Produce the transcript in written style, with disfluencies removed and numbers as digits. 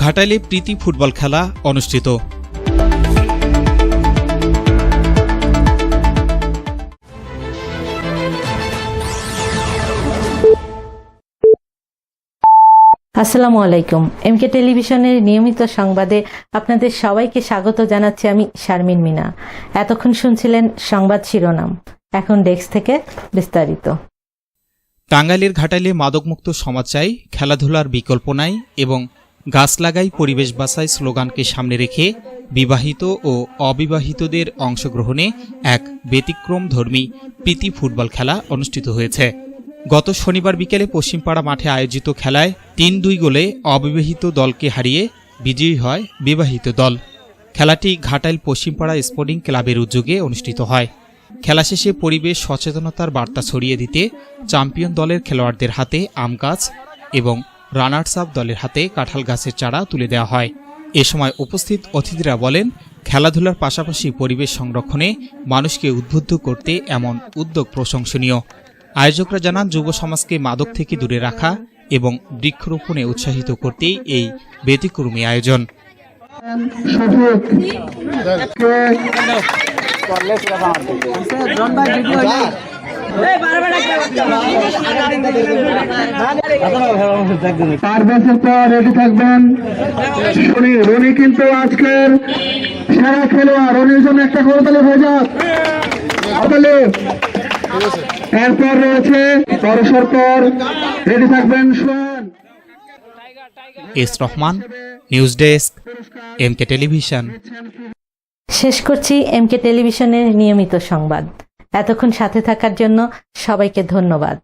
ঘাটাইলে প্রীতি football খেলা অনুষ্ঠিত। আসসালামু আলাইকুম। এমকে টেলিভিশনের নিয়মিত সংবাদে আপনাদের সবাইকে স্বাগত জানাচ্ছি আমি শারমিন মিনা। এতক্ষণ শুনছিলেন সংবাদ শিরোনাম, এখন ডেস্ক থেকে বিস্তারিত। টাঙ্গাইলের ঘাটাইলে মাদকমুক্ত সমাজ চাই, খেলাধুলার বিকল্প নাই এবং গাছ লাগাই পরিবেশ বাঁচাই স্লোগানকে সামনে রেখে বিবাহিত ও অবিবাহিতদের অংশগ্রহণে এক ব্যতিক্রমধর্মী প্রীতি ফুটবল খেলা অনুষ্ঠিত হয়েছে। গত শনিবার বিকেলে পশ্চিমপাড়া মাঠে আয়োজিত খেলায় ৩-২ গোলে অবিবাহিত দলকে হারিয়ে বিজয়ী হয় বিবাহিত দল। খেলাটি ঘাটাইল পশ্চিমপাড়া স্পোর্টিং ক্লাবের উদ্যোগে অনুষ্ঠিত হয়। খেলা শেষে পরিবেশ সচেতনতার বার্তা ছড়িয়ে দিতে চ্যাম্পিয়ন দলের খেলোয়াড়দের হাতে আম গাছ এবং রানার্স আপ দলের হাতে কাঁঠাল গাছের চারা তুলে দেওয়া হয়। এ সময় উপস্থিত অতিথিরা বলেন, খেলাধুলার পাশাপাশি পরিবেশ সংরক্ষণে মানুষকে উদ্বুদ্ধ করতে এমন উদ্যোগ প্রশংসনীয়। আয়োজকরা জানান, যুব সমাজকে মাদক থেকে দূরে রাখা এবং বৃক্ষরোপণে উৎসাহিত করতেই এই ব্যতিক্রমী আয়োজন। রেডি থাকবেন রনি, কিন্তু আজকের সেরা খেলোয়াড় রনির জন্য একটা করতালি হয়ে যাক। এরপর রয়েছে পরস্পর রেডি থাকবেন S Rahman, news desk, MK television. শেষ করছি এমকে টেলিভিশনের নিয়মিত সংবাদ। এতক্ষণ সাথে থাকার জন্য সবাইকে ধন্যবাদ।